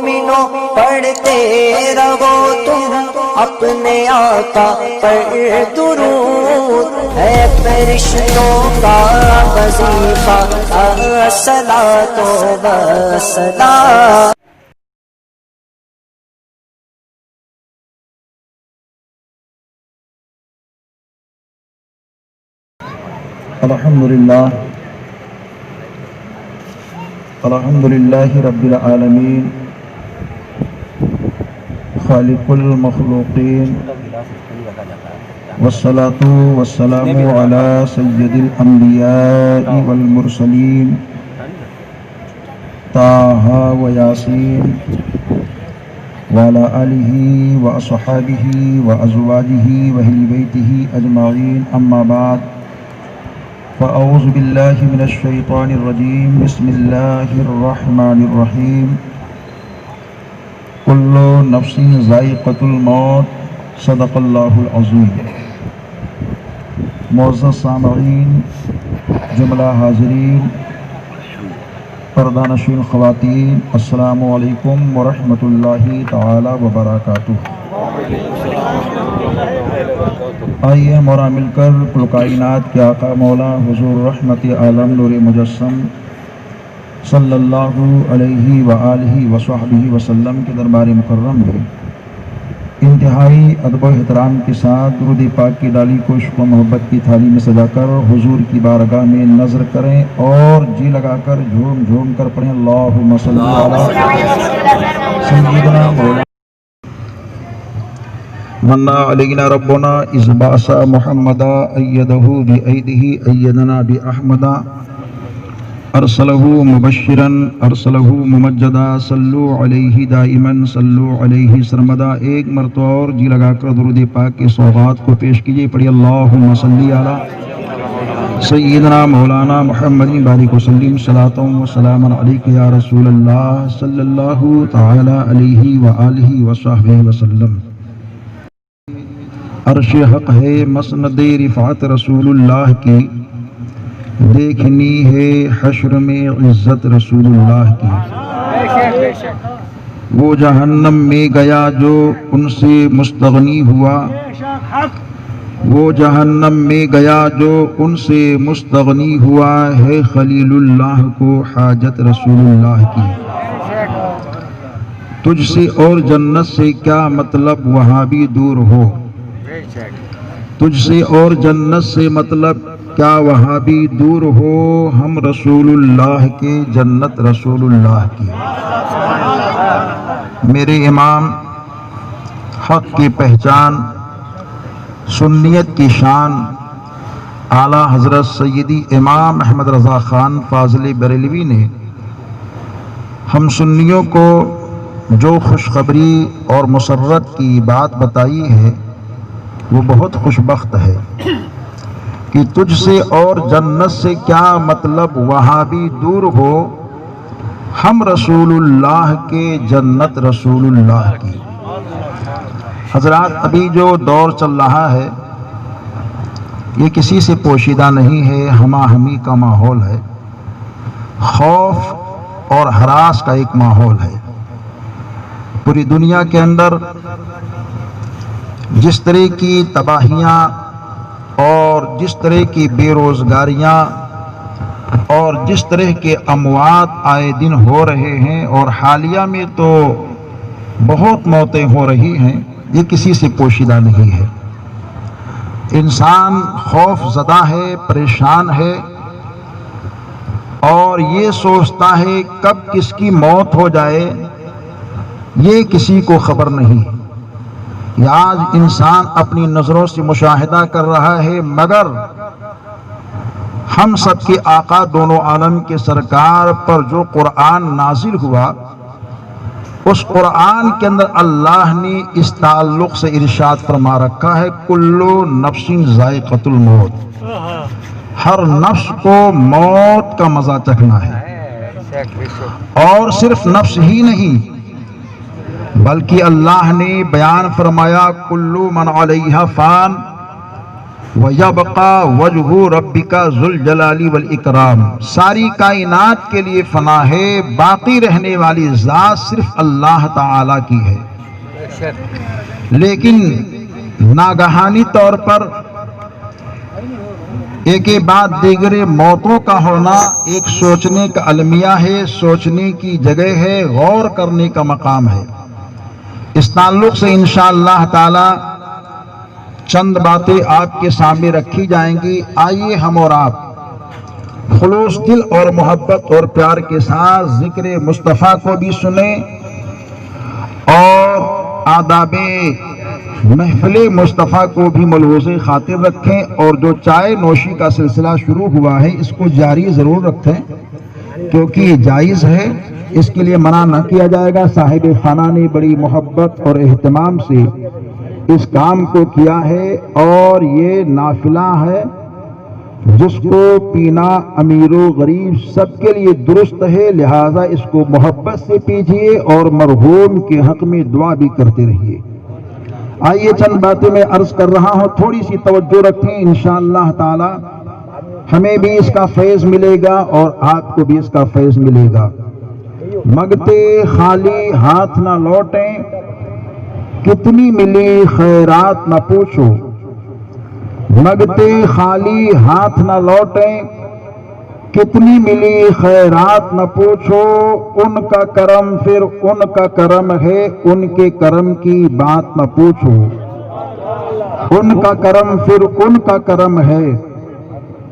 مومنوں پڑھتے رہو تم اپنے آقا پر درود، ہے فرشتوں کا وظیفہ الصلاۃ والسلام۔ الحمدللہ رب العالمین خالق المخلوقین، والصلاة والسلام علی سید الانبیاء والمرسلین طٰہٰ و یاسین وعلی آلہ واصحابہ وازواجہ واہل بیتہ اجمعین، اما بعد فاعوذ باللہ من الشیطان الرجیم، بسم اللہ الرحمن الرحیم۔ کل نفس ذائقۃ الموت، صدق اللہ العظیم۔ معزز سامعین، جملہ حاضرین، پردہ نشین خواتین، السلام علیکم ورحمۃ اللہ تعالی وبرکاتہ۔ آئیے مورا مل کر کل کائنات کے آقا مولا حضور رحمت عالم نور مجسم صلی اللہ علیہ وآلہ وصحبہ وسلم کے دربار مکرم میں انتہائی ادب و احترام کے ساتھ درود پاک کی ڈالی کو عشق و محبت کی تھالی میں سجا کر حضور کی بارگاہ میں نظر کریں اور جی لگا کر جھوم جھوم کر پڑھیں اللہم صلی علی سیدنا مولانا منا علینا ربنا اذ بعث محمدا ایدہ بایدہ ایدنا باحمدا ارسلہ مبشرا ارسلہ ممجدا صلو علیہ دائما صلو علیہ سرمدا۔ ایک مرتبہ اور جی لگا کر درود پاک کے سوغات کو پیش کیجئے، پڑھی اللہم صلی علی سیدنا مولانا محمد بارک وسلم، صلاۃ و سلام علیک یا رسول اللہ صلی اللہ تعالی علیہ وآلہ وصحبہ وسلم۔ عرش حق ہے مسند رفعت رسول اللہ کی، دیکھنی ہے حشر میں عزت رسول اللہ کی۔ وہ جہنم میں گیا جو ان سے مستغنی ہوا، وہ جہنم میں گیا جو ان سے مستغنی ہوا، ہے خلیل اللہ کو حاجت رسول اللہ کی۔ تجھ سے اور جنت سے کیا مطلب وہاں بھی دور ہو، تجھ سے اور جنت سے مطلب کیا وہاں بھی دور ہو، ہم رسول اللہ کے جنت رسول اللہ کی۔ میرے امام حق کی پہچان، سنیت کی شان، اعلیٰ حضرت سیدی امام احمد رضا خان فاضل بریلوی نے ہم سنیوں کو جو خوشخبری اور مسرت کی بات بتائی ہے وہ بہت خوش بخت ہے کہ تجھ سے اور جنت سے کیا مطلب وہاں بھی دور ہو، ہم رسول اللہ کے جنت رسول اللہ کی۔ حضرات، ابھی جو دور چل رہا ہے یہ کسی سے پوشیدہ نہیں ہے، ہمہ ہمی کا ماحول ہے، خوف اور ہراس کا ایک ماحول ہے۔ پوری دنیا کے اندر جس طرح کی تباہیاں اور جس طرح کی بے روزگاریاں اور جس طرح کے اموات آئے دن ہو رہے ہیں، اور حالیہ میں تو بہت موتیں ہو رہی ہیں، یہ کسی سے پوشیدہ نہیں ہے۔ انسان خوف زدہ ہے، پریشان ہے، اور یہ سوچتا ہے کب کس کی موت ہو جائے یہ کسی کو خبر نہیں۔ یہ آج انسان اپنی نظروں سے مشاہدہ کر رہا ہے، مگر ہم سب کے آقا دونوں عالم کے سرکار پر جو قرآن نازل ہوا، اس قرآن کے اندر اللہ نے اس تعلق سے ارشاد فرما رکھا ہے، کلو نفس ذائقۃ الموت، ہر نفس کو موت کا مزہ چکھنا ہے۔ اور صرف نفس ہی نہیں بلکہ اللہ نے بیان فرمایا کلو من علیہا فان، وَيَبْقَى وَجْهُ رَبِّكَ ذُو الْجَلَالِ وَالْإِكْرَامِ، ساری کائنات کے لیے فنا ہے، باقی رہنے والی ذات صرف اللہ تعالی کی ہے۔ لیکن ناگہانی طور پر ایک بعد دیگر موتوں کا ہونا ایک سوچنے کا المیہ ہے، سوچنے کی جگہ ہے، غور کرنے کا مقام ہے۔ اس تعلق سے انشاءاللہ تعالی چند باتیں آپ کے سامنے رکھی جائیں گی۔ آئیے ہم اور آپ خلوص دل اور محبت اور پیار کے ساتھ ذکر مصطفیٰ کو بھی سنیں اور آداب محفل مصطفیٰ کو بھی ملحوظ خاطر رکھیں، اور جو چائے نوشی کا سلسلہ شروع ہوا ہے اس کو جاری ضرور رکھیں، کیونکہ یہ جائز ہے، اس کے لیے منع نہ کیا جائے گا۔ صاحب خانہ نے بڑی محبت اور اہتمام سے اس کام کو کیا ہے، اور یہ نافلہ ہے جس کو پینا امیر و غریب سب کے لیے درست ہے، لہٰذا اس کو محبت سے پیجیے اور مرحوم کے حق میں دعا بھی کرتے رہیے۔ آئیے چند باتیں میں عرض کر رہا ہوں، تھوڑی سی توجہ رکھیں، انشاءاللہ تعالی ہمیں بھی اس کا فیض ملے گا اور آپ کو بھی اس کا فیض ملے گا۔ مگتے خالی ہاتھ نہ لوٹیں، کتنی ملی خیرات نہ پوچھو۔ مگتے خالی ہاتھ نہ لوٹیں، کتنی ملی خیرات نہ پوچھو۔ ان کا کرم پھر ان کا کرم ہے، ان کے کرم کی بات نہ پوچھو۔ ان کا کرم پھر ان کا کرم ہے،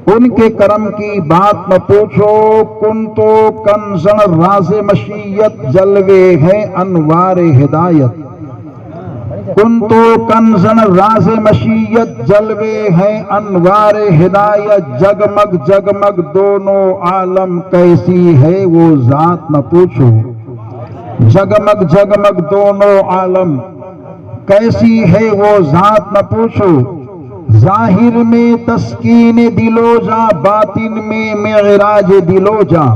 ان کے کرم کی بات نہ پوچھو۔ کن تو کنزن راز مشیت، جلوے ہیں انوار ہدایت۔ کن تو کنزن راز مشیت، جلوے ہیں انوار ہدایت۔ جگمگ جگمگ دونوں عالم، کیسی ہے وہ ذات نہ پوچھو۔ جگمگ جگمگ دونوں عالم، کیسی ہے وہ ذات نہ پوچھو۔ ظاہر میں تسکین دل و جاں، باطن میں معراج دل و جاں۔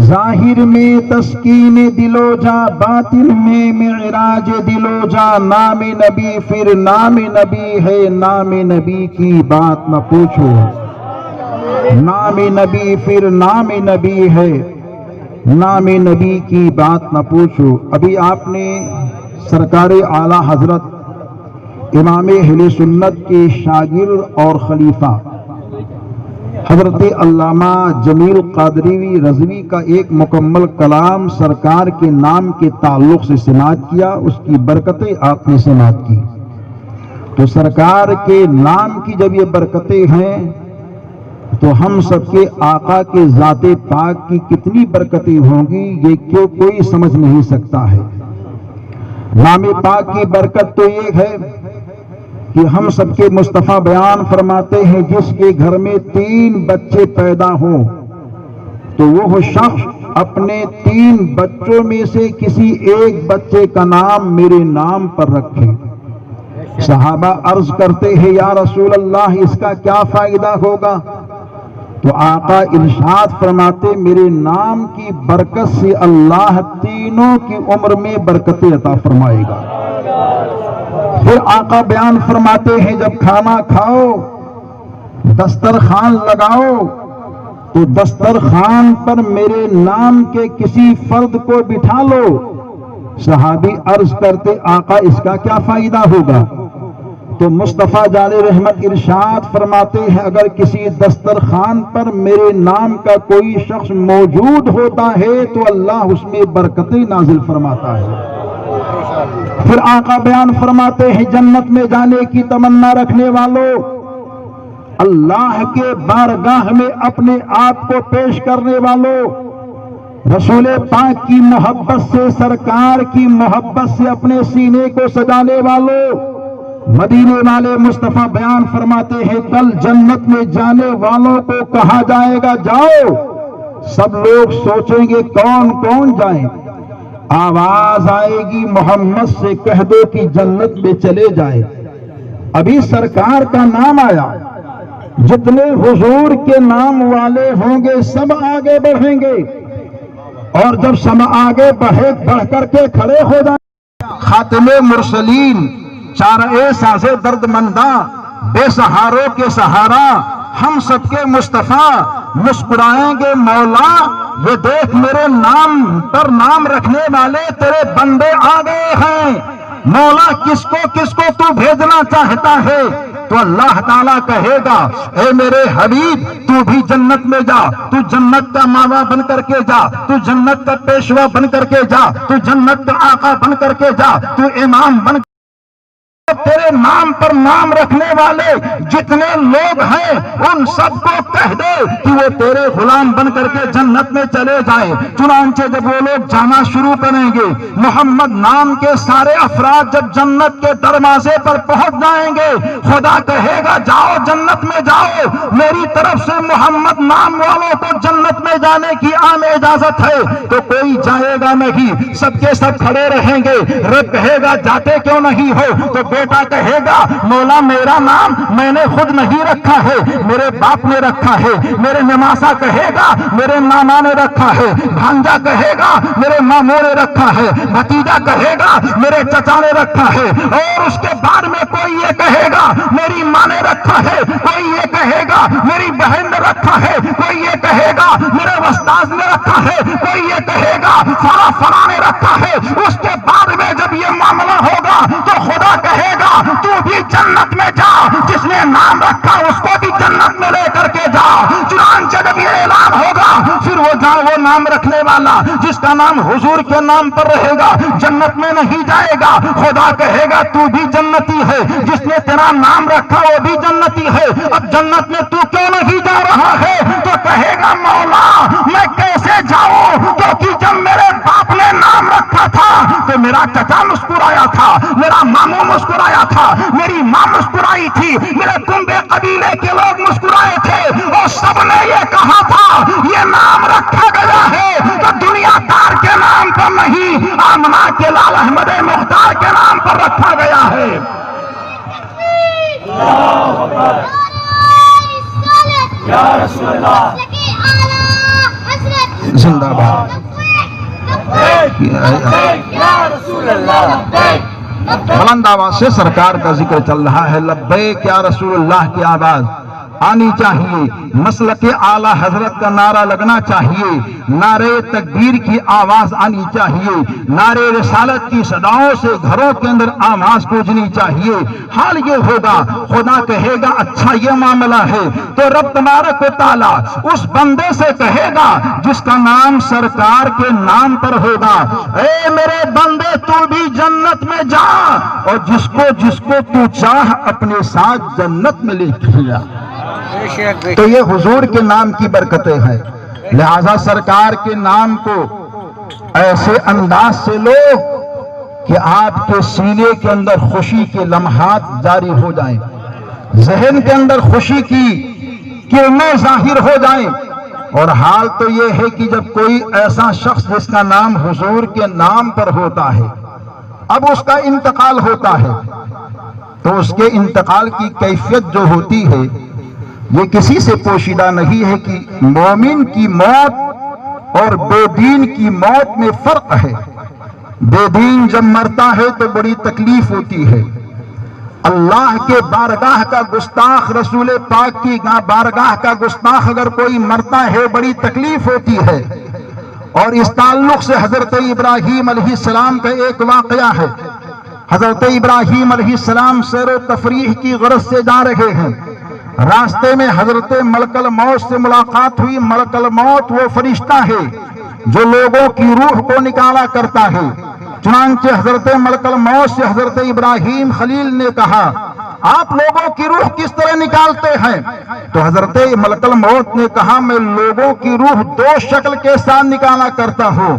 ظاہر میں تسکین دل و جاں، باطن میں معراج دل و جاں۔ نام نبی پھر نام نبی ہے، نام نبی کی بات نہ پوچھو۔ نام نبی پھر نام نبی ہے، نام نبی کی بات نہ پوچھو۔ ابھی آپ نے سرکار اعلیٰ حضرت امام اہل سنت کے شاگرد اور خلیفہ حضرت علامہ جمیل قادری رضوی کا ایک مکمل کلام سرکار کے نام کے تعلق سے سماعت کیا، اس کی برکتیں آپ نے سماعت کی۔ تو سرکار کے نام کی جب یہ برکتیں ہیں تو ہم سب کے آقا کے ذات پاک کی کتنی برکتیں ہوں گی، یہ کیوں کوئی سمجھ نہیں سکتا ہے۔ نام پاک کی برکت تو یہ ہے کہ ہم سب کے مصطفیٰ بیان فرماتے ہیں، جس کے گھر میں 3 بچے پیدا ہوں تو وہ شخص اپنے 3 بچوں میں سے کسی ایک بچے کا نام میرے نام پر رکھے۔ صحابہ عرض کرتے ہیں یا رسول اللہ اس کا کیا فائدہ ہوگا؟ تو آقا ارشاد فرماتے میرے نام کی برکت سے اللہ تینوں کی عمر میں برکتیں عطا فرمائے گا۔ پھر آقا بیان فرماتے ہیں جب کھانا کھاؤ، دسترخوان لگاؤ تو دسترخوان پر میرے نام کے کسی فرد کو بٹھا لو۔ صحابی عرض کرتے آقا اس کا کیا فائدہ ہوگا؟ تو مصطفیٰ جان رحمت ارشاد فرماتے ہیں اگر کسی دسترخوان پر میرے نام کا کوئی شخص موجود ہوتا ہے تو اللہ اس میں برکتیں نازل فرماتا ہے۔ پھر آقا بیان فرماتے ہیں جنت میں جانے کی تمنا رکھنے والوں، اللہ کے بارگاہ میں اپنے آپ کو پیش کرنے والوں، رسول پاک کی محبت سے، سرکار کی محبت سے اپنے سینے کو سجانے والوں، مدینے والے مصطفیٰ بیان فرماتے ہیں کل جنت میں جانے والوں کو کہا جائے گا جاؤ، سب لوگ سوچیں گے کون کون جائیں، آواز آئے گی محمد سے کہہ دو کہ جنت میں چلے جائے۔ ابھی سرکار کا نام آیا، جتنے حضور کے نام والے ہوں گے سب آگے بڑھیں گے، اور جب سب آگے بڑھ کر کے کھڑے ہو جائیں خاتم مرسلین چارے سازے درد منداں بے سہاروں کے سہارا ہم سب کے مصطفیٰ، مسکرائیں گے مولا یہ دیکھ میرے نام پر نام رکھنے والے تیرے بندے آ گئے ہیں۔ مولا کس کو تو بھیجنا چاہتا ہے؟ تو اللہ تعالیٰ کہے گا اے میرے حبیب تو بھی جنت میں جا، تو جنت کا ماوا بن کر کے جا، تو جنت کا پیشوا بن کر کے جا، تو جنت کا آقا بن کر کے جا، تو امام بن تیرے نام پر نام رکھنے والے جتنے لوگ ہیں ان سب کو کہہ دے کہ وہ تیرے غلام بن کر کے جنت میں چلے جائیں۔ چنانچہ جب وہ لوگ جانا شروع کریں گے، محمد نام کے سارے افراد جب جنت کے دروازے پر پہنچ جائیں گے، خدا کہے گا جاؤ جنت میں جاؤ، میری طرف سے محمد نام والوں کو جنت میں جانے کی عام اجازت ہے۔ تو کوئی جائے گا نہیں، سب کے سب کھڑے رہیں گے۔ رب کہے گا جاتے کیوں نہیں ہو؟ تو بیٹا کہے گا مولا میرا نام میں نے خود نہیں رکھا ہے، میرے باپ نے رکھا ہے۔ میرے نماسا کہے گا میرے نانا نے رکھا ہے، بھانجا کہے گا میرے ماموں نے رکھا ہے، بھتیجا کہے گا میرے چچا نے رکھا ہے، اور اس کے بعد میں کوئی یہ کہے گا میری ماں نے رکھا ہے، کوئی یہ کہے گا میری بہن نے رکھا ہے، کوئی یہ کہے گا میرے استاد نے رکھا ہے، کوئی یہ کہے گا فلاں نے رکھا ہے۔ اس کے بعد میں جب یہ معاملہ ہوگا تو خدا کہے گا تو بھی جنت میں جا، جس نے نام رکھا اس کو بھی جنت میں لے کر کے جا۔ چنانچہ جب یہ اعلان ہوگا پھر وہ نام رکھنے والا جس کا نام حضور کے نام پر رہے گا جنت میں نہیں جائے گا۔ خدا کہے گا تو بھی جنتی ہے، جس نے تیرا نام رکھا وہ بھی جنتی ہے، اب جنت میں تو کیوں نہیں جا رہا ہے؟ تو کہے گا مولا میں کیسے جاؤں، کیونکہ جب میرے باپ نے نام رکھا تھا تو میرا چچا مسکرایا تھا، میرا ماموں مسکرایا تھا، میری ماں مسکرائی تھی، میرے کنبے قبیلے کے لوگ مسکرائے تھے، اور سب نے یہ کہا تھا یہ نام رکھا گیا ہے تو دنیا دار کے نام پر نہیں، آمنہ کے لال احمد مختار کے نام پر رکھا گیا ہے۔ یا رسول اللہ زندہ باد۔ یا رسول اللہ، بلند آواز سے سرکار کا ذکر چل رہا ہے، لبیک یا رسول اللہ کی آواز آنی چاہیے، مسلک اعلی حضرت کا نعرہ لگنا چاہیے، نعرے تکبیر کی آواز آنی چاہیے، نعرے رسالت کی صداؤں سے گھروں کے اندر آواز گونجنی چاہیے۔ حال یہ ہوگا خدا کہے گا اچھا یہ معاملہ ہے تو رب تبارک و تعالی اس بندے سے کہے گا جس کا نام سرکار کے نام پر ہوگا اے میرے بندے تو بھی جنت میں جا، اور جس کو تو چاہ اپنے ساتھ جنت میں لے کے جا۔ تو یہ حضور کے نام کی برکتیں ہیں، لہذا سرکار کے نام کو ایسے انداز سے لو کہ آپ کے سینے کے اندر خوشی کے لمحات جاری ہو جائیں، ذہن کے اندر خوشی کی کرنیں ظاہر ہو جائیں۔ اور حال تو یہ ہے کہ جب کوئی ایسا شخص جس کا نام حضور کے نام پر ہوتا ہے اب اس کا انتقال ہوتا ہے تو اس کے انتقال کی کیفیت جو ہوتی ہے یہ کسی سے پوشیدہ نہیں ہے کہ مومن کی موت اور بے دین کی موت میں فرق ہے۔ بے دین جب مرتا ہے تو بڑی تکلیف ہوتی ہے، اللہ کے بارگاہ کا گستاخ، رسول پاک کی بارگاہ کا گستاخ اگر کوئی مرتا ہے بڑی تکلیف ہوتی ہے۔ اور اس تعلق سے حضرت ابراہیم علیہ السلام کا ایک واقعہ ہے۔ حضرت ابراہیم علیہ السلام سیر و تفریح کی غرض سے جا رہے ہیں، راستے میں حضرت ملک الموت سے ملاقات ہوئی۔ ملک الموت وہ فرشتہ ہے جو لوگوں کی روح کو نکالا کرتا ہے۔ چنانچہ حضرت ملک الموت سے حضرت ابراہیم خلیل نے کہا آپ لوگوں کی روح کس طرح نکالتے ہیں؟ تو حضرت ملک الموت نے کہا میں لوگوں کی روح دو شکل کے ساتھ نکالا کرتا ہوں،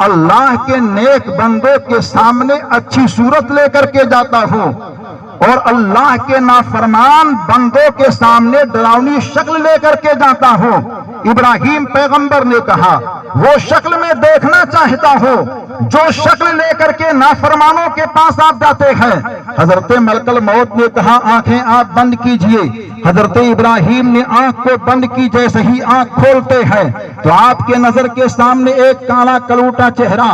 اللہ کے نیک بندوں کے سامنے اچھی صورت لے کر کے جاتا ہوں، اور اللہ کے نافرمان بندوں کے سامنے ڈراؤنی شکل لے کر کے جاتا ہوں۔ ابراہیم پیغمبر نے کہا وہ شکل میں دیکھنا چاہتا ہوں جو شکل لے کر کے نافرمانوں کے پاس آپ جاتے ہیں۔ حضرت ملک الموت نے کہا آنکھیں آپ بند کیجئے۔ حضرت ابراہیم نے آنکھ کو بند کی، جیسے ہی آنکھ کھولتے ہیں تو آپ کے نظر کے سامنے ایک کالا کلوٹا چہرہ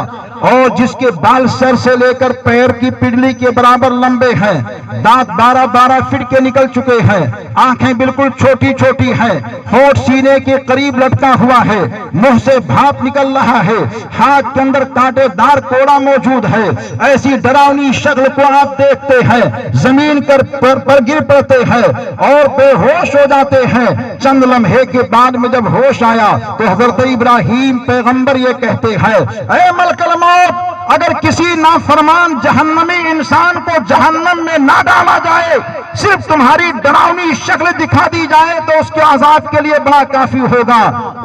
اور جس کے بال سر سے لے کر پیر کی پڈلی کے برابر لمبے ہیں، دانت 12 فٹ کے نکل چکے ہیں، آنکھیں بالکل چھوٹی چھوٹی ہیں، ہونٹ سینے کے قریب لٹکا ہوا ہے، منہ سے بھاپ نکل رہا ہے، ہاتھ کے اندر کانٹے دار کوڑا موجود ہے۔ ایسی ڈراؤنی شکل کو آپ دیکھتے ہیں، زمین پر گر پڑتے ہیں اور بے ہوش ہو جاتے ہیں۔ چند لمحے کے بعد میں جب ہوش آیا تو حضرت ابراہیم پیغمبر یہ کہتے ہیں، اے ملک الموت، اگر کسی نافرمان جہنمی انسان کو جہنم میں نہ ڈالا جائے، صرف تمہاری ڈراؤنی شکل دکھا دی جائے تو اس کے عذاب کے لیے بڑا کافی ہوگا۔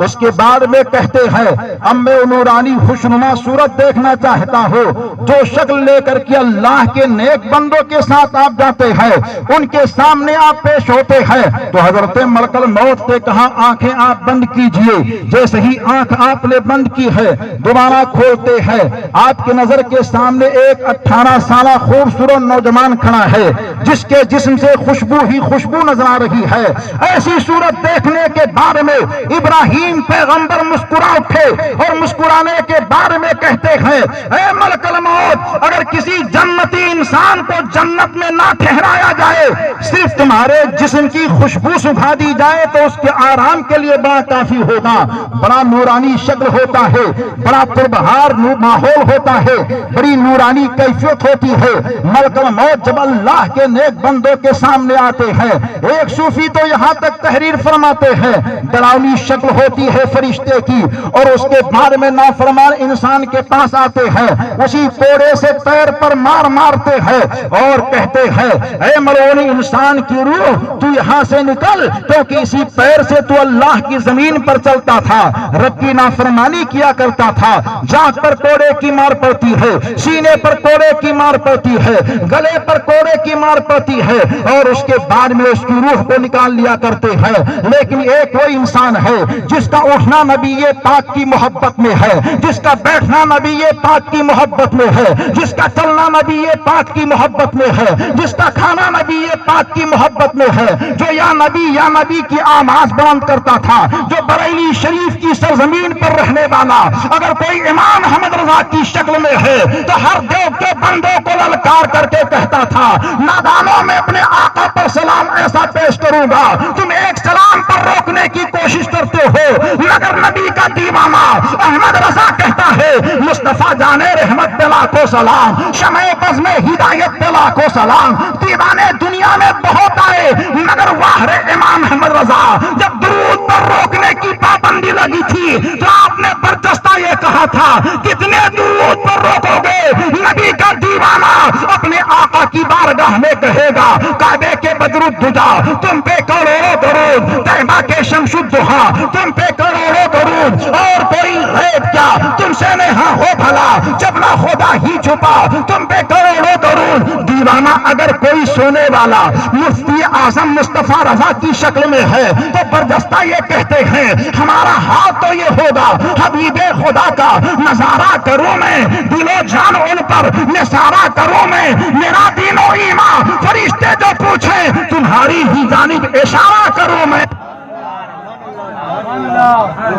اس کے بعد میں کہتے ہیں، اب میں نورانی خوشنما صورت دیکھنا چاہتا ہوں جو شکل لے کر کے اللہ کے نیک بندوں کے ساتھ آپ جاتے ہیں، ان کے سامنے آپ پیش ہوتے ہیں۔ تو حضرت ملک الموت نے کہا آنکھیں آپ بند کیجئے۔ جیسے ہی آنکھ آپ نے بند کی ہے دوبارہ کھولتے ہیں، آپ کے نظر کے سامنے ایک 18 سالہ خوبصورت نوجوان کھڑا ہے جس کے جسم سے خوشبو ہی خوشبو نظر آ رہی ہے۔ ایسی صورت دیکھنے کے بارے میں ابراہیم پیغمبر مسکرا اٹھے اور مسکرانے کے بارے میں کہتے ہیں، اے ملک الموت، اگر کسی جنتی انسان کو جنت میں نہ ٹھہرایا جائے، صرف تمہارے جسم کی خوشبو سکھا دی جائے تو اس کے آرام کے لیے بڑا کافی ہوگا۔ بڑا نورانی شکل ہوتا ہے، بڑا پربہار ماحول ہوتا ہے، بڑی نورانی کیفیت ہوتی ہے۔ ملک الموت جب اللہ کے نیک بندوں کے سامنے آتے ہیں، ایک صوفی تو یہاں تک تحریر فرماتے ہیں ڈراؤنی شکل ہوتی ہے فرشتے کی، اور اس کے بعد میں نافرمان انسان کے پاس آتے ہیں، اسی کوڑے سے پیر پر مارتے ہیں اور کہتے ہیں، اے ملعون انسان کی روح، تو یہاں سے نکل، کیونکہ اسی پیر سے تو اللہ کی زمین پر چلتا تھا، رب کی نافرمانی کیا کرتا تھا۔ جانغ پر کوڑے کی مار پڑتی ہے، سینے پر کوڑے کی مار پڑتی ہے، گلے پر کوڑے کی مار پڑتی ہے، اور اس کے بعد میں اس کی روح کو نکال لیا کرتے ہیں۔ لیکن ایک وہ انسان ہے جس کا اٹھنا نبی پاک کی محبت میں ہے، جس کا بیٹھنا نبی پاک کی محبت میں ہے، جس کا چلنا نبی پاک کی محبت میں ہے، جس کا کھانا نبی پاک کی محبت میں ہے، جو یا نبی کی آواز بلند کرتا تھا، جو بریلی شریف کی سرزمین پر رہنے والا اگر کوئی امام احمد رضا کی شکل میں ہے تو ہر دیو کے بندوں کو للکار کر کے کہتا تھا، نادانوں میں اپنے آقا پر سلام ایسا پیش کروں گا، تم ایک سلام پر روکنے کی کوشش کرتے ہو، مگر نبی کا دیوانہ احمد رضا کہتا ہے، مصطفیٰ جانے رحمت پہ لاکھوں سلام، شمع بز میں ہدایت پہ لاکھوں سلام۔ دیوانے دنیا میں بہت آئے مگر واہر امام احمد رضا جب درود پر روکنے کی پابندی لگی تھی تو آپ نے برجستہ یہ کہا تھا، کتنے درود پر روکو گے؟ نبی کا دیوانہ اپنے آقا کی بارگاہ میں کہے گا، کعبے کے بدر الدجا تم پہ کروڑوں درود، طیبہ کے شمس الضحا تم پہ کروڑوں درود، اور کوئی غیب کیا تم سے نہاں ہو بھلا، جب نہ خدا ہی چھپا تم پہ کروڑوں درود۔ دیوانہ اگر کوئی سونے والا مفتی اعظم مصطفیٰ رضا کی شکل میں ہے تو برجستہ یہ کہتے ہیں، ہمارا ہاتھ تو یہ ہوگا، حبیب خدا کا نظارہ کروں میں، دل و جان ان پر نثارہ کروں میں، میرا دین و ایمان فرشتے جو پوچھیں تمہاری ہی جانب اشارہ کروں میں۔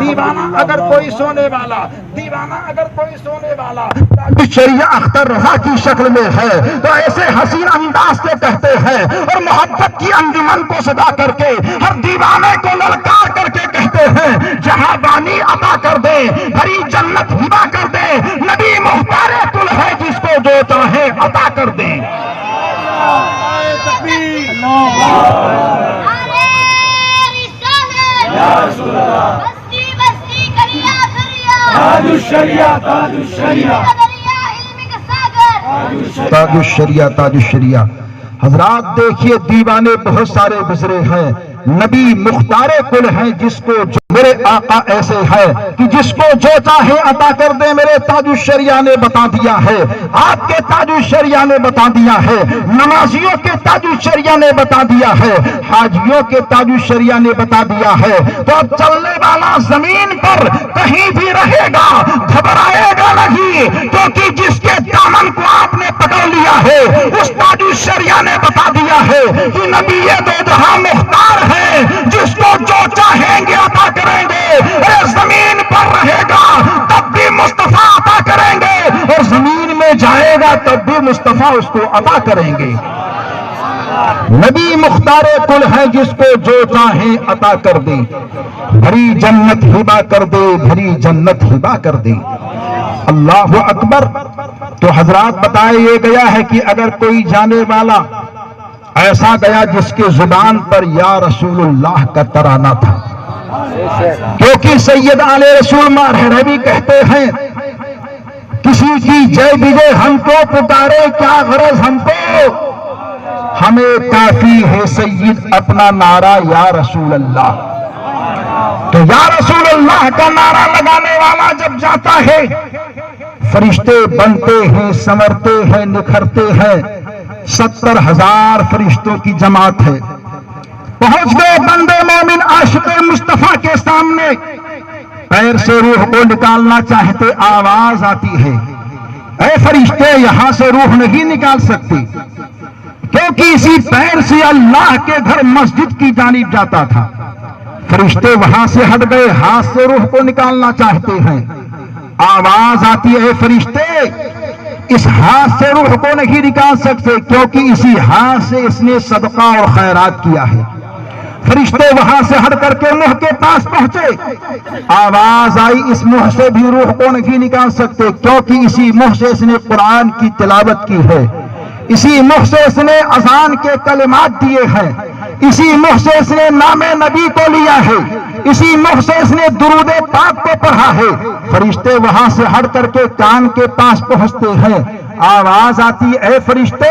دیوانہ اگر کوئی سونے والا، دیوانہ اگر کوئی سونے والا شریعہ اختر رضا کی شکل میں ہے تو ایسے حسین انداز سے کہتے ہیں اور محبت کی انجمن کو صدا کر کے ہر دیوانے کو للکار کر کے کہتے ہیں، جہاں بانی عطا کر دے، بھری جنت ہبا کر دے، نبی مختار کل ہے جس کو جو چاہے عطا کر دے۔ تاج الشریعہ تاج الشریعہ۔ حضرات دیکھیے دیوانے بہت سارے گزرے ہیں، نبی مختار کل ہیں جس کو میرے آقا ایسے ہے کہ جس کو جو چاہے عطا کر دے، میرے تاج الشریعہ نے بتا دیا ہے، آپ کے تاج الشریعہ نے بتا دیا ہے، نمازیوں کے تاج الشریعہ نے بتا دیا ہے، حاجیوں کے تاج الشریعہ نے بتا دیا ہے۔ تو اب چلنے والا زمین پر کہیں بھی رہے گا گھبرائے گا نہیں، کیونکہ جس کے دامن کو آپ نے پکڑ لیا ہے اس تاج الشریعہ نے بتا دیا ہے کہ نبی دو جہاں مختار ہے، جس کو جو چاہیں گے عطا کریں گے۔ اے زمین پر رہے گا تب بھی مصطفیٰ عطا کریں گے، اور زمین میں جائے گا تب بھی مصطفیٰ اس کو عطا کریں گے۔ نبی مختار کل ہے، جس کو جو چاہیں عطا کر دے، بھری جنت ہبا کر دے، بھری جنت ہبا کر دے۔ اللہ اکبر۔ تو حضرات بتائے یہ گیا ہے کہ اگر کوئی جانے والا ایسا گیا جس کے زبان پر یا رسول اللہ کا ترانہ تھا، کیونکہ سید آل رسول مارہرے بھی کہتے ہیں کسی کی جے بجے ہم کو پکارے کیا غرض ہم کو، ہمیں کافی ہے سید اپنا نعرہ یا رسول اللہ۔ تو یا رسول اللہ کا نعرہ لگانے والا جب جاتا ہے فرشتے بنتے ہیں، سنورتے ہیں، نکھرتے ہیں، 70,000 فرشتوں کی جماعت ہے۔ پہنچ گئے بندے مومن عاشق مصطفیٰ کے سامنے، پیر سے روح کو نکالنا چاہتے، آواز آتی ہے اے فرشتے یہاں سے روح نہیں نکال سکتے، کیونکہ اسی پیر سے اللہ کے گھر مسجد کی جانب جاتا تھا۔ فرشتے وہاں سے ہٹ گئے، ہاتھ سے روح کو نکالنا چاہتے ہیں، آواز آتی ہے فرشتے اس ہاتھ سے روح کو نہیں نکال سکتے، کیونکہ اسی ہاتھ سے اس نے صدقہ اور خیرات کیا ہے۔ فرشتے وہاں سے ہٹ کر کے منہ کے پاس پہنچے، آواز آئی اس منہ سے بھی روح کو نہیں نکال سکتے، کیونکہ اسی منہ سے اس نے قرآن کی تلاوت کی ہے، اسی منہ سے اس نے اذان کے کلمات دیے ہیں، اسی منہ سے اس نے نام نبی کو لیا ہے، اسی منہ سے اس نے درود پاک کو پڑھا ہے۔ فرشتے وہاں سے ہٹ کر کے کان کے پاس پہنچتے ہیں، آواز آتی اے فرشتے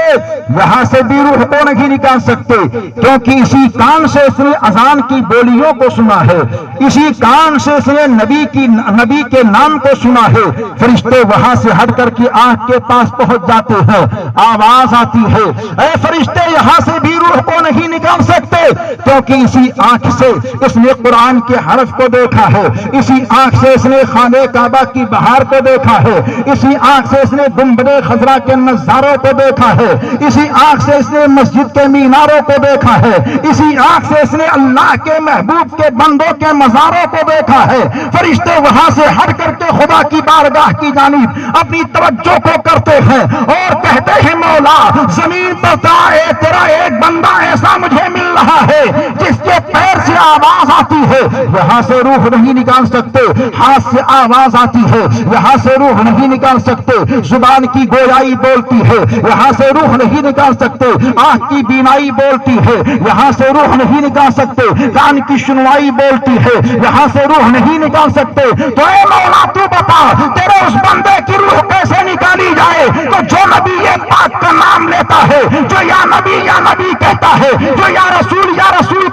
یہاں سے بھی روح کو نہیں نکال سکتے، کیونکہ اسی کان سے اس نے اذان کی بولیوں کو سنا ہے، اسی کان سے اس نے نبی کے نام کو سنا ہے۔ فرشتے وہاں سے ہٹ کر کے آنکھ کے پاس پہنچ جاتے ہیں، آواز آتی ہے اے فرشتے یہاں سے بھی روح کو نہیں نکال سکتے، کیونکہ اسی آنکھ سے اس نے قرآن کے حرف کو دیکھا ہے، اسی آنکھ سے اس نے خانہ کعبہ کی بہار کو دیکھا ہے، اسی آنکھ سے اس نے گنبد خضرا کے نظاروں کو دیکھا ہے، اسی آنکھ سے اس نے مسجد کے میناروں کو دیکھا ہے، اسی آنکھ سے اس نے اللہ کے محبوب کے بندوں کے مزاروں کو دیکھا ہے۔ فرشتے وہاں سے ہٹ کر کے خدا کی بارگاہ کی جانب اپنی توجہ کو کرتے ہیں اور کہتے ہیں مولا زمین پر تیرا ایک بندہ ایسا مجھے مل رہا ہے جس کے پیر سے آواز آتی ہے یہاں سے روح نہیں نکال سکتے، ہاتھ سے آواز آتی ہے یہاں سے روح نہیں نکال سکتے، زبان کی گویائی بولتی ہے یہاں سے روح نہیں نکال سکتے، آنکھ کی بینائی بولتی ہے یہاں سے روح نہیں نکال سکتے، کان کی سنوائی بولتی ہے یہاں سے روح نہیں نکال سکتے۔ تو اے مولا تو بتا تیرے اس بندے کی روح کیسے نکالی جائے؟ تو جو نبی پاک کا نام لیتا ہے، جو یا نبی کہتا ہے، جو یا رسول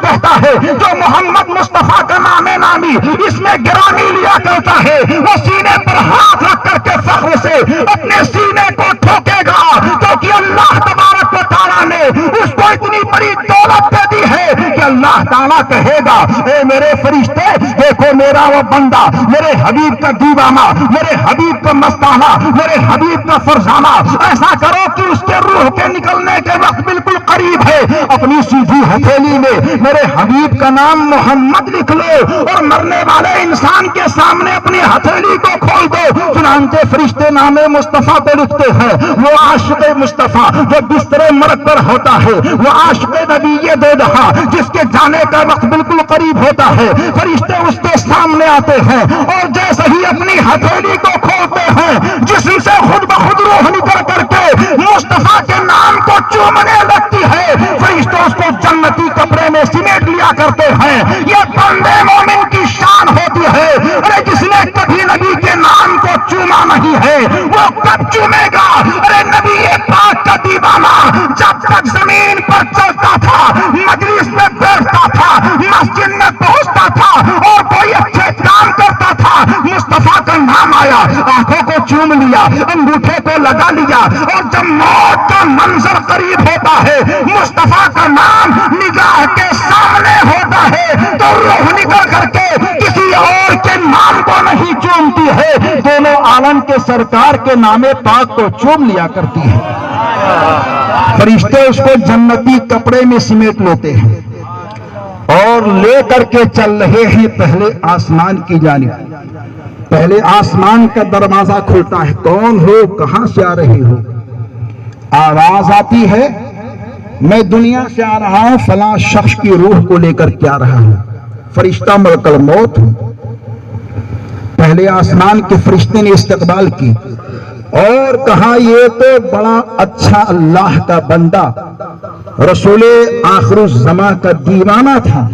کہتا ہے، جو محمد مصطفیٰ کا نام نامی اس میں گرامی لیا کرتا ہے، وہ سینے پر ہاتھ رکھ کر کے فخر سے اپنے سینے کو ٹھوکے گا، کیونکہ اللہ تبارک و تعالیٰ نے اس کو اتنی بڑی دولت دے دی ہے کہ اللہ تعالیٰ کہے گا اے میرے فرشتے دیکھو میرا وہ بندہ، میرے حبیب کا دیوانہ، میرے حبیب کا مستانہ، میرے حبیب کا فرزانہ، ایسا کرو کہ اس کے روح کے نکلنے کے وقت بالکل قریب ہے، اپنی سیدھی ہتھیلی میں میرے حبیب کا نام محمد لکھ لو اور مرنے والے انسان کے سامنے اپنی ہتھیلی کو کھول دو۔ چنانچہ فرشتے نام مصطفیٰ کو لکھتے ہیں، وہ عاشق مصطفیٰ جو بستر مرگ پر ہوتا ہے، وہ عاشق نبی دو جہاں جس کے جانے کا وقت بالکل قریب ہوتا ہے، فرشتے اس کے سامنے آتے ہیں اور جیسے ہی اپنی ہتھیلی کو کھولتے ہیں جسم سے خود بخود روح نکل کر کے مصطفیٰ کے نام کو چومنے لگتی ہے، فرشتے اس کو جنتی کپڑے میں سمیٹ لیا کرتے ہیں۔ یہ بندے مومن کی شان ہوتی ہے، ارے جس نے کبھی نبی کے نام کو چوما نہیں ہے وہ کب چومے گا؟ ارے نبی پاک کا والا جب تک زمین پر چلتا تھا، مجلس میں بیٹھتا تھا، مسجد میں پہنچتا تھا اور کوئی اچھے کام کرتا تھا، مصطفیٰ کا نام آیا، آنکھوں کو چوم لیا، انگوٹھے کو لگا لیا، اور جب موت کا منظر قریب ہوتا ہے، مصطفیٰ کا نام نگاہ کے سامنے ہوتا ہے تو روح نکل کر کے کسی اور کے نام کو نہیں چومتی ہے، دونوں عالم کے سرکار کے نام پاک کو چوم لیا کرتی ہے۔ فرشتے اس کو جنتی کپڑے میں سمیٹ لیتے ہیں اور لے کر کے چل رہے ہیں پہلے آسمان کی جانب۔ پہلے آسمان کا دروازہ کھلتا ہے، کون ہو، کہاں سے آ رہے ہو؟ آواز آتی ہے، میں دنیا سے آ رہا ہوں، فلاں شخص کی روح کو لے کر کے آ رہا ہوں، فرشتہ ملک الموت ہوں۔ پہلے آسمان کے فرشتے نے استقبال کی اور کہا یہ تو بڑا اچھا اللہ کا بندہ، رسول آخر الزمان کا دیوانہ تھا،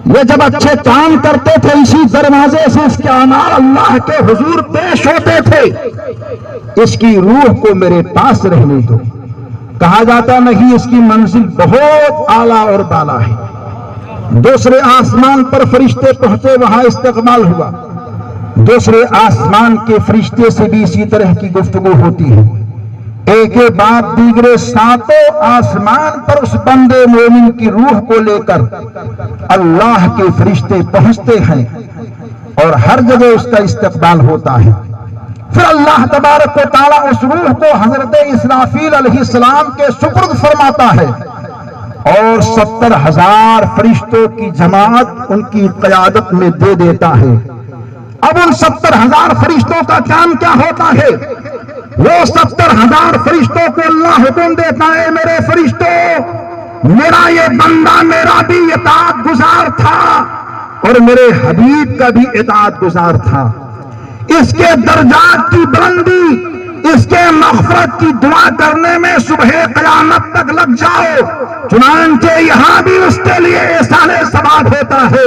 یہ جب اچھے کام کرتے تھے اسی دروازے سے اس کے اعمال اللہ کے حضور پیش ہوتے تھے، اس کی روح کو میرے پاس رہنے دو۔ کہا جاتا نہیں، اس کی منزل بہت اعلیٰ اور بالا ہے۔ دوسرے آسمان پر فرشتے پہنچے، وہاں استقبال ہوا، دوسرے آسمان کے فرشتے سے بھی اسی طرح کی گفتگو ہوتی ہے۔ ایک کے بعد دیگرے ساتوں آسمان پر اس بندے مومن کی روح کو لے کر اللہ کے فرشتے پہنچتے ہیں اور ہر جگہ اس کا استقبال ہوتا ہے۔ پھر اللہ تبارک و تعالیٰ اس روح کو حضرت اسرافیل علیہ السلام کے سپرد فرماتا ہے اور 70,000 فرشتوں کی جماعت ان کی قیادت میں دے دیتا ہے۔ اب ان 70,000 فرشتوں کا کام کیا ہوتا ہے؟ وہ 70,000 فرشتوں کو اللہ حکم دیتا ہے، میرے فرشتوں، میرا یہ بندہ میرا بھی اطاعت گزار تھا اور میرے حبیب کا بھی اطاعت گزار تھا، اس کے درجات کی بلندی، اس کے مغفرت کی دعا کرنے میں صبح قیامت تک لگ جاؤ۔ چنانچہ یہاں بھی اس کے لیے احسان ثواب ہوتا ہے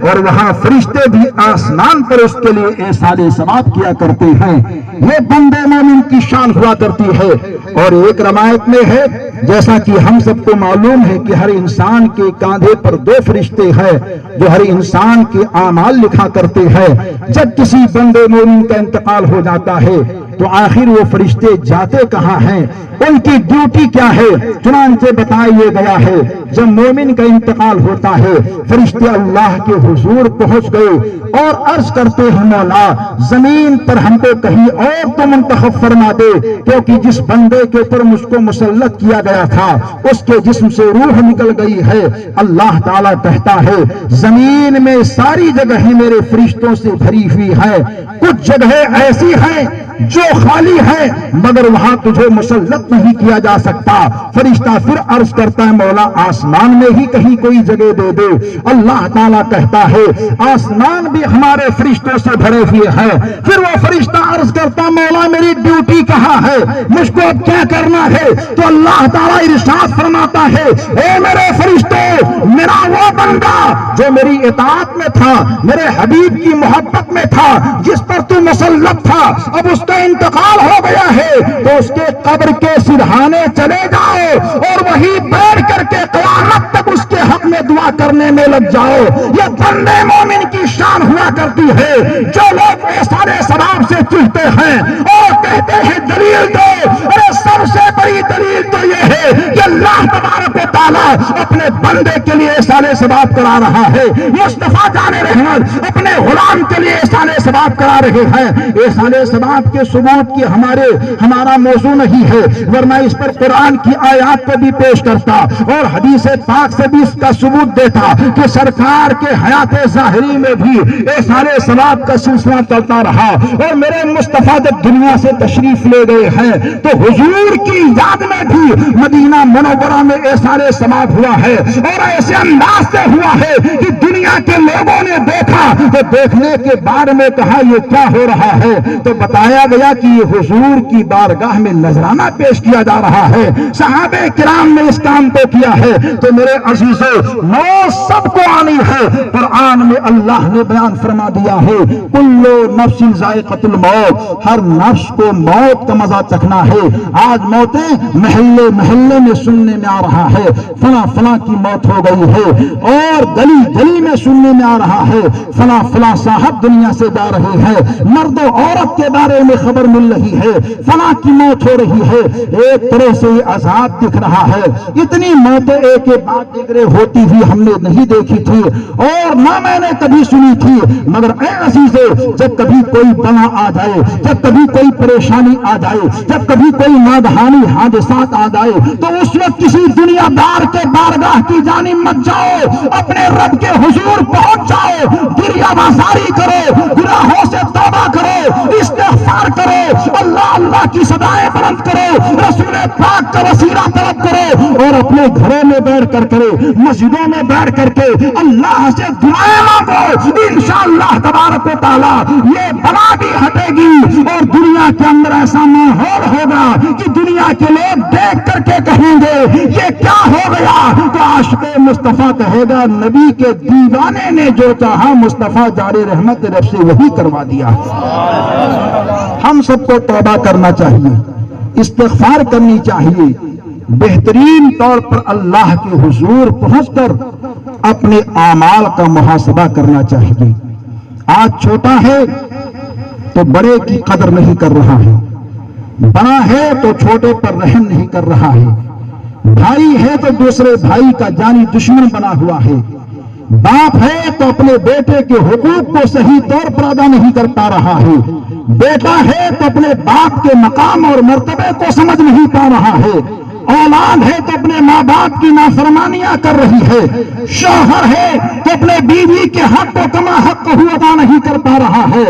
اور وہاں فرشتے بھی آسمان پر اس کے لیے احسان ثواب کیا کرتے ہیں۔ یہ بندے مومن کی شان ہوا کرتی ہے۔ اور ایک روایت میں ہے، جیسا کہ ہم سب کو معلوم ہے کہ ہر انسان کے کاندھے پر 2 فرشتے ہیں جو ہر انسان کے اعمال لکھا کرتے ہیں۔ جب کسی بندے مومن کا انتقال ہو جاتا ہے تو آخر وہ فرشتے جاتے کہاں ہیں، ان کی ڈیوٹی کیا ہے؟ چنانچہ بتایا گیا ہے جب مومن کا انتقال ہوتا ہے فرشتے اللہ کے حضور پہنچ گئے اور عرض کرتے ہیں، مولا زمین پر ہم کو کہیں اور تو منتخب فرما دے، کیونکہ جس بندے کے اوپر مجھ کو مسلط کیا گیا تھا اس کے جسم سے روح نکل گئی ہے۔ اللہ تعالیٰ کہتا ہے زمین میں ساری جگہیں میرے فرشتوں سے بھری ہوئی ہے، کچھ جگہیں ایسی ہیں جو خالی ہے مگر وہاں تجھے مسلط نہیں کیا جا سکتا۔ فرشتہ پھر عرض کرتا ہے، مولا آسمان میں ہی کہیں کوئی جگہ دے دے۔ اللہ تعالیٰ کہتا ہے آسمان بھی ہمارے فرشتوں سے بھرے ہوئے ہیں۔ پھر وہ فرشتہ عرض کرتا، مولا میری ڈیوٹی کہاں ہے، مجھ کو اب کیا کرنا ہے؟ تو اللہ تعالیٰ ارشاد فرماتا ہے، اے میرے فرشتوں، میرا وہ بندہ جو میری اطاعت میں تھا، میرے حبیب کی محبت میں تھا، جس پر تو مسلط تھا، اب اس کا انتقال ہو گیا ہے تو اس کے قبر کے سرہانے چلے جاؤ اور وہی بیٹھ کر کے قیامت تک اس کے حق میں دعا کرنے میں لگ جاؤ۔ یہ بندے مومن کی شان ہوا کرتی ہے۔ جو لوگ سارے ثواب سے چوہتے ہیں اور کہتے ہیں دلیل دو، ارے سب سے بڑی دلیل تو یہ ہے کہ اللہ تبارک و تعالیٰ اپنے بندے کے لیے سارے ثواب کرا رہا ہے۔ مصطفیٰ جان رحمت اپنے غلام کے لیے سارے ثواب کرا رہے ہیں۔ یہ سارے ثواب کے ثبوت کی ہمارا موضوع نہیں ہے، ورنہ اس پر قرآن کی آیات کو بھی پیش کرتا اور حدیث پاک سے بھی اس کا ثبوت دیتا کہ سرکار کے حیات ظاہری میں بھی احسان ثواب کا سلسلہ چلتا رہا۔ اور میرے مصطفیٰ جب دنیا سے تشریف لے گئے ہیں تو حضور کی یاد میں بھی مدینہ منورہ میں احسان ثواب ہوا ہے اور ایسے انداز سے ہوا ہے کہ دنیا کے لوگوں نے دیکھا تو دیکھنے کے بعد میں کہا یہ کیا ہو رہا ہے، تو بتایا گیا کہ یہ حضور کی بارگاہ میں نذرانہ پیش کیا جا رہا ہے۔ صحابہ کرام نے اس کام کو کیا ہے۔ تو میرے عزیزوں، موت سب کو آنی ہے۔ قرآن میں اللہ نے بیان فرما دیا ہے کلو نفس ذائقۃ الموت، ہر نفس کو موت کا مزہ چکھنا ہے۔ آج موتیں محلے محلے میں سننے میں آ رہا ہے، فلاں فلاں کی موت ہو گئی ہے، اور گلی گلی میں سننے میں آ رہا ہے فلاں فلاں صاحب دنیا سے جا رہے ہیں، مرد و عورت کے بارے میں خبر مل رہی ہے فلاں کی موت ہو رہی ہے۔ ایک طرح سے یہ عذاب دکھ رہا ہے۔ اتنی موتیں ایک کے بعد دیگرے ہوتی ہوئی ہم نے نہیں دیکھی تھی اور نہ میں نے کبھی سنی تھی، مگر اے عزیزے، جب کبھی کوئی بلا آ جائے، جب کبھی کوئی پریشانی آ جائے، جب کبھی کوئی ناگہانی حادثات آ جائے، تو اس وقت کسی دنیا دار کے بارگاہ کی جانب مت جاؤ، اپنے رب کے حضور پہنچ جاؤ، گریہ بازاری کرو، گناہوں سے توبہ کرو، استغفار کرو، اللہ اللہ کی صدائیں بلند کرو، رسول پاک کا وسیلہ طلب کرو، اور اپنے گھروں میں بیٹھ کر کرے، مسجدوں میں بیٹھ کر کے اللہ سے دعائیں مانگو، انشاءاللہ تبارک و تعالی یہ بلا بھی ہٹے گی، اور دنیا کے اندر ایسا ماحول ہوگا کہ دنیا کے لوگ دیکھ کر کے کہیں گے یہ کیا ہو گیا، تو عاشق مصطفیٰ کہے گا نبی کے دیوانے نے جو چاہا مصطفیٰ جاری رحمت رب سے وہی کروا دیا۔ ہم سب کو توبہ کرنا چاہیے، استغفار کرنی چاہیے، بہترین طور پر اللہ کے حضور پہنچ کر اپنے اعمال کا محاسبہ کرنا چاہیے۔ آج چھوٹا ہے تو بڑے کی قدر نہیں کر رہا ہے، بڑا ہے تو چھوٹے پر رحم نہیں کر رہا ہے، بھائی ہے تو دوسرے بھائی کا جانی دشمن بنا ہوا ہے، باپ ہے تو اپنے بیٹے کے حقوق کو صحیح طور پر ادا نہیں کر پا رہا ہے، بیٹا ہے تو اپنے باپ کے مقام اور مرتبے کو سمجھ نہیں پا رہا ہے، اولاد ہے تو اپنے ماں باپ کی نافرمانیاں کر رہی ہے، شوہر ہے تو اپنے بیوی کے حق کو کما حق کو ادا نہیں کر پا رہا ہے،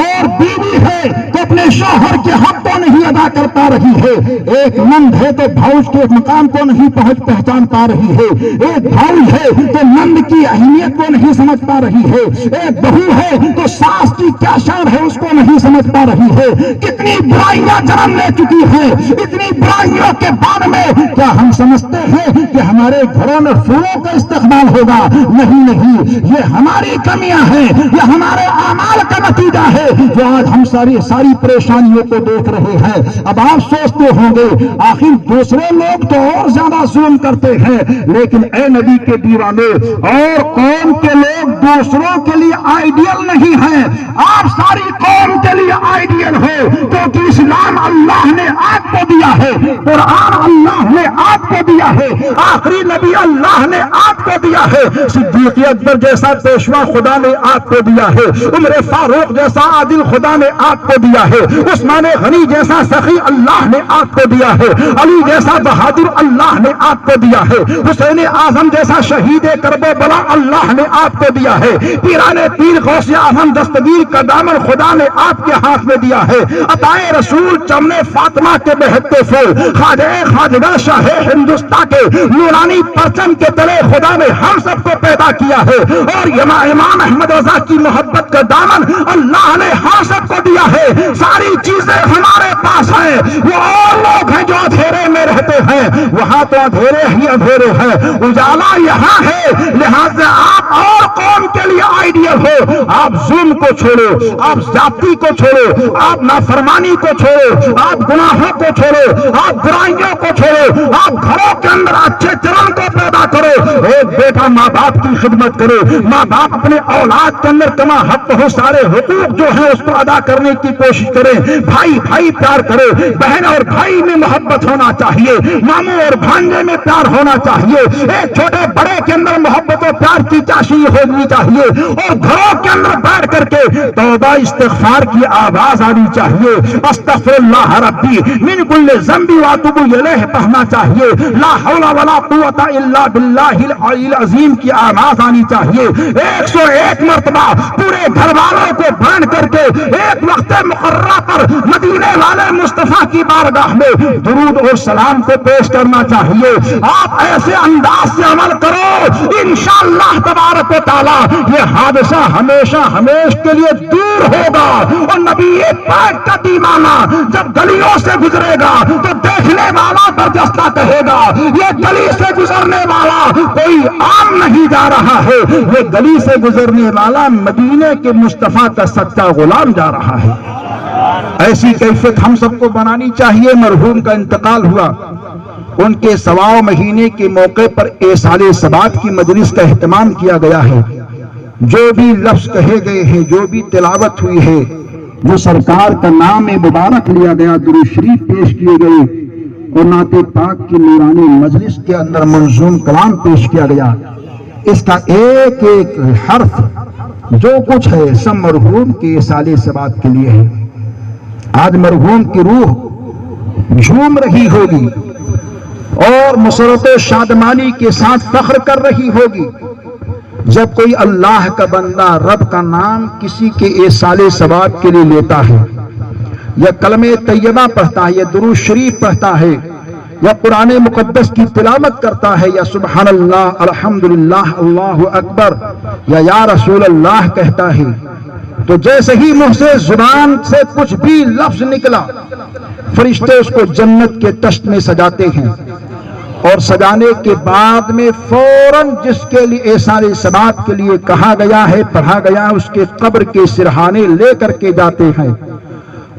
اور بیوی ہے تو اپنے شوہر کے حق کو نہیں ادا کر پا رہی ہے، ایک نند ہے تو بھاؤج کے مقام کو نہیں پہچان پا رہی ہے، ایک بھائی ہے تو نند کی اہمیت کو نہیں سمجھ پا رہی ہے، ایک بہو ہے تو ساس کی کیا شان ہے اس کو نہیں سمجھ پا رہی ہے۔ کتنی برائیاں جنم لے چکی ہیں، اتنی برائیوں کے بعد میں کیا ہم سمجھتے ہیں کہ ہمارے گھروں میں پھولوں کا استقبال ہوگا؟ نہیں نہیں، یہ ہماری کمیاں ہیں، یہ ہمارے اعمال کا نتیجہ ہے جو آج ہم ساری پریشانیوں کو دیکھ رہے ہیں۔ اب آپ سوچتے ہوں گے آخر دوسرے لوگ تو اور زیادہ ظلم کرتے ہیں، لیکن اے نبی کے دیوانے اور قوم کے لوگ دوسروں کے لیے آئیڈیل نہیں ہیں، آپ ساری قوم کے لیے آئیڈیل ہو، کیونکہ اسلام اللہ نے آپ کو دیا ہے، قرآن اللہ نے آپ کو دیا ہے، آخری نبی اللہ نے آپ کو دیا ہے، صدیق اکبر جیسا پیشوا خدا نے آپ کو دیا ہے، عمر فاروق جیسا عادل خدا نے آپ کو دیا ہے، عثمان غنی جیسا سخی اللہ نے آپ کو دیا ہے، علی جیسا بہادر اللہ نے آپ کو دیا ہے، حسین اعظم جیسا شہید کربلا اللہ نے آپ کو دیا ہے، پیران پیر غوث اعظم دستگیر کا دامن خدا نے آپ کے ہاتھ میں دیا ہے، عطائے رسول چمن فاطمہ کے بہتے پھول خواجہ شاہ ہندوستان کے نورانی پرچم کے تلے خدا نے ہم سب کو پیدا کیا ہے، اور امام احمد رضا کی محبت کا دامن اللہ نے ہم سب کو دیا ہے، ساری چیزیں ہمارے پاس ہیں، وہ اور لوگ ہیں جو اندھیرے میں رہتے ہیں، وہاں تو اندھیرے ہی اندھیرے ہیں، اجالا یہاں ہے، لہذا آپ اور قوم کے لیے آئیڈیل ہو، آپ ظلم کو چھوڑو، آپ ذاتی کو چھوڑو، آپ نافرمانی کو چھوڑو، آپ گناہوں کو چھوڑو، آپ برائیوں کو چھوڑو، آپ گھروں کے اندر اچھے چرن کو پیدا کرو، ایک بیٹا ماں باپ کی خدمت کرے، ماں باپ اپنے اولاد کے اندر کما حق ہو سارے حقوق جو ہیں اس کو ادا کرنے کی کوشش کرے، بھائی بھائی پیار کرے، بہن اور بھائی میں محبت ہونا چاہیے، ماموں اور بھانجے میں پیار ہونا چاہیے، ایک چھوٹے بڑے کے اندر محبت و پیار کی چاشنی ہونی چاہیے، اور گھروں کے اندر بیٹھ کر کے توبہ استغفار کی آواز آنی چاہیے، استغفر اللہ ربی من کل ذنب واتوب الیہ پڑھنا چاہیے، لا حول ولا قوت الا باللہ العلی العظیم کی آواز آنی چاہیے، 101 مرتبہ پورے گھر والوں کو باندھ کر کے ایک وقت مقررہ پر مدینے والے مصطفیٰ کی بارگاہ میں درود اور سلام کو پیش کرنا چاہیے۔ آپ ایسے انداز سے عمل کرو، انشاءاللہ تبارک و تعالی یہ حادثہ ہمیشہ ہمیشہ کے لیے دور ہوگا، اور نبی پاک کا دیوانہ جب گلیوں سے گزرے گا تو دیکھنے والا برجستہ کہے گا یہ گلی سے گزرنے والا کوئی عام نہیں جا رہا ہے، یہ گلی سے گزرنے والا مدینے کے مصطفیٰ کا سچا غلام جا رہا ہے۔ ایسی کیفیت ہم سب کو بنانی چاہیے۔ مرحوم کا انتقال ہوا، ان کے 1.25 مہینے کے موقع پر ایصال ثبات کی مجلس کا اہتمام کیا گیا ہے۔ جو بھی لفظ کہے گئے ہیں، جو بھی تلاوت ہوئی ہے، جو سرکار کا نام مبارک لیا گیا، درود شریف پیش کیے گئے اور نعت پاک کی نورانی مجلس کے اندر منظوم کلام پیش کیا گیا، اس کا ایک ایک حرف جو کچھ ہے سب مرحوم کے ایصال ثبات کے لیے ہے۔ آج مرحوم کی روح جھوم رہی ہوگی اور مسرت و شادمانی کے ساتھ فخر کر رہی ہوگی جب کوئی اللہ کا بندہ رب کا نام کسی کے ایصال ثواب کے لیے لیتا ہے، یا کلمہ طیبہ پڑھتا ہے، یا درود شریف پڑھتا ہے، یا قرآن مقدس کی تلاوت کرتا ہے، یا سبحان اللہ الحمدللہ اللہ اکبر یا رسول اللہ کہتا ہے، تو جیسے ہی منہ سے زبان سے کچھ بھی لفظ نکلا، فرشتے اس کو جنت کے تشت میں سجاتے ہیں، اور سجانے کے بعد میں فوراً جس کے لیے ایصال ثبات کے لیے کہا گیا ہے، پڑھا گیا ہے، اس کے قبر کے سرہانے لے کر کے جاتے ہیں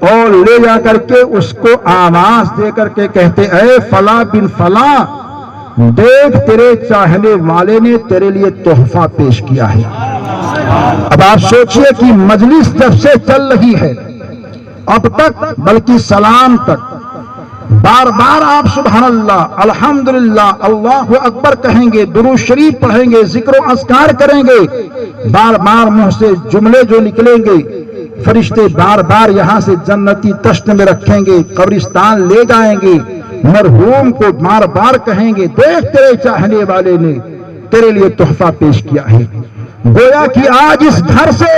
اور لے جا کر کے اس کو آواز دے کر کے کہتے، اے فلاں بن فلاں، دیکھ تیرے چاہنے والے نے تیرے لیے تحفہ پیش کیا ہے۔ اب آپ سوچئے کہ مجلس جب سے چل رہی ہے اب تک، بلکہ سلام تک بار بار آپ سبحان اللہ الحمدللہ اللہ اکبر کہیں گے، درود شریف پڑھیں گے، ذکر و اذکار کریں گے، بار بار منہ سے جملے جو نکلیں گے فرشتے بار بار یہاں سے جنتی تشت میں رکھیں گے، قبرستان لے جائیں گے، مرحوم کو بار بار کہیں گے، دیکھ تیرے چاہنے والے نے تیرے لیے تحفہ پیش کیا ہے۔ گویا کہ آج اس گھر سے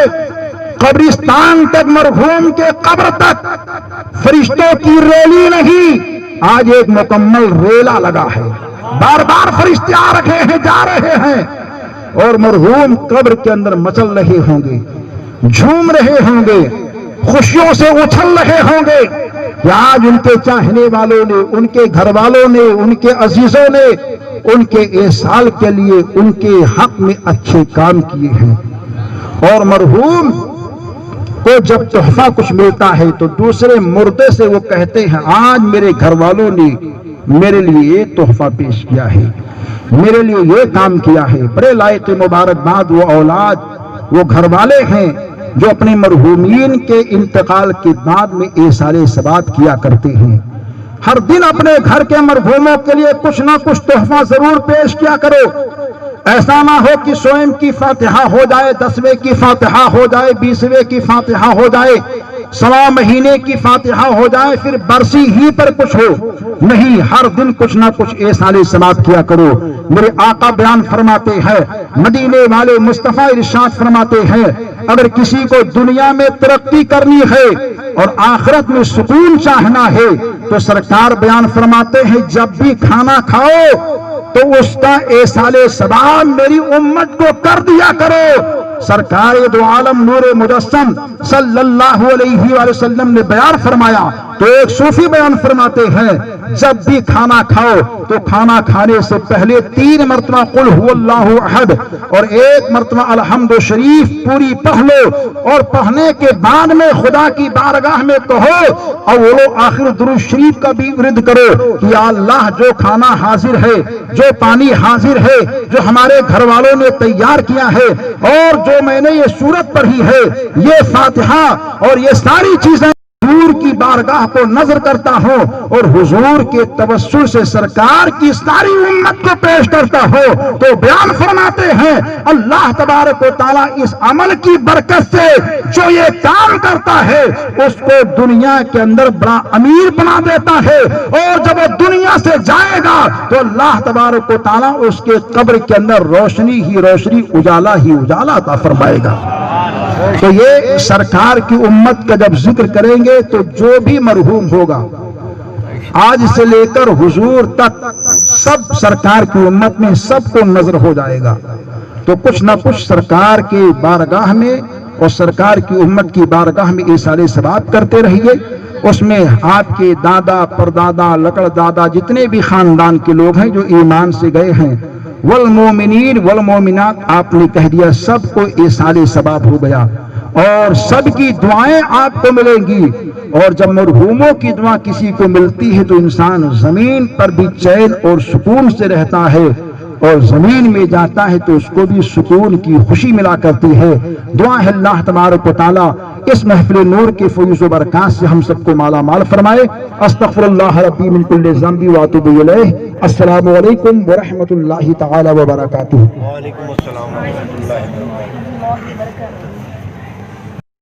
قبرستان تک، مرحوم کے قبر تک فرشتوں کی ریلی نہیں، آج ایک مکمل ریلا لگا ہے، بار بار فرشتے آ رہے ہیں، جا رہے ہیں، اور مرحوم قبر کے اندر مچل رہے ہوں گے، جھوم رہے ہوں گے، خوشیوں سے اچھل رہے ہوں گے کہ آج ان کے چاہنے والوں نے، ان کے گھر والوں نے، ان کے عزیزوں نے ان کے ایصال کے لیے ان کے حق میں اچھے کام کیے ہیں۔ اور مرحوم کو جب تحفہ کچھ ملتا ہے تو دوسرے مردے سے وہ کہتے ہیں، آج میرے گھر والوں نے میرے لیے یہ تحفہ پیش کیا ہے، میرے لیے یہ کام کیا ہے۔ بڑے لائق مبارکباد وہ اولاد، وہ گھر والے ہیں جو اپنے مرحومین کے انتقال کے بعد میں ایصال ثبات کیا کرتے ہیں۔ ہر دن اپنے گھر کے مرحوموں کے لیے کچھ نہ کچھ تحفہ ضرور پیش کیا کرو۔ ایسا نہ ہو کہ سوئم کی فاتحہ ہو جائے، 10ویں کی فاتحہ ہو جائے، 20ویں کی فاتحہ ہو جائے، 1.25 مہینے کی فاتحہ ہو جائے، پھر برسی ہی پر کچھ ہو، نہیں، ہر دن کچھ نہ کچھ ایصال ثبات کیا کرو۔ میرے آقا بیان فرماتے ہیں، مدینے والے مصطفیٰ ارشاد فرماتے ہیں، اگر کسی کو دنیا میں ترقی کرنی ہے اور آخرت میں سکون چاہنا ہے تو سرکار بیان فرماتے ہیں، جب بھی کھانا کھاؤ تو اس کا ایصال ثبات میری امت کو کر دیا کرو۔ سرکار دو عالم نور مجسم صلی اللہ علیہ وآلہ وسلم نے بیان فرمایا تو ایک صوفی بیان فرماتے ہیں، جب بھی کھانا کھاؤ تو کھانا کھانے سے پہلے 3 مرتبہ قل هو اللہ احد اور 1 مرتبہ الحمد شریف پوری پڑھ لو، اور پڑھنے کے بعد میں خدا کی بارگاہ میں کہو اور وہ آخر درود شریف کا بھی ورد کرو کہ یا اللہ، جو کھانا حاضر ہے، جو پانی حاضر ہے، جو ہمارے گھر والوں نے تیار کیا ہے، اور جو میں نے یہ سورت پڑھی ہے، یہ فاتحہ اور یہ ساری چیزیں حضور کی بارگاہ کو نظر کرتا ہوں اور حضور کے توسل سے سرکار کی ساری امت کو پیش کرتا ہوں، تو بیان فرماتے ہیں اللہ تبارک و تعالیٰ اس عمل کی برکت سے جو یہ کام کرتا ہے اس کو دنیا کے اندر بڑا امیر بنا دیتا ہے، اور جب وہ دنیا سے جائے گا تو اللہ تبارک و تعالیٰ اس کے قبر کے اندر روشنی ہی روشنی، اجالا ہی اجالا عطا فرمائے گا۔ تو یہ سرکار کی امت کا جب ذکر کریں گے تو جو بھی مرحوم ہوگا آج سے لے کر حضور تک سب سرکار کی امت میں سب کو نظر ہو جائے گا، تو کچھ نہ کچھ سرکار کے بارگاہ میں اور سرکار کی امت کی بارگاہ میں ایصال ثبات کرتے رہیے، اس میں آپ کے دادا پردادا لکڑ دادا جتنے بھی خاندان کے لوگ ہیں جو ایمان سے گئے ہیں، والمومنین والمومنات آپ نے کہہ دیا سب کو ایصال ثواب ہو گیا، اور سب کی دعائیں آپ کو ملیں گی۔ اور جب مرحوموں کی دعا کسی کو ملتی ہے تو انسان زمین پر بھی چین اور سکون سے رہتا ہے، اور زمین میں جاتا ہے تو اس کو بھی سکون کی خوشی ملا کرتی ہے۔ دعا ہے اللہ تبارک و تعالی اس محفل نور کے فیض و برکات سے ہم سب کو مالا مال فرمائے۔ استغفر اللہ ربی من کل ذنب واتوب الیہ۔ السلام علیکم ورحمۃ اللہ تعالی وبرکاتہ۔ وعلیکم السلام ورحمۃ اللہ وبرکاتہ۔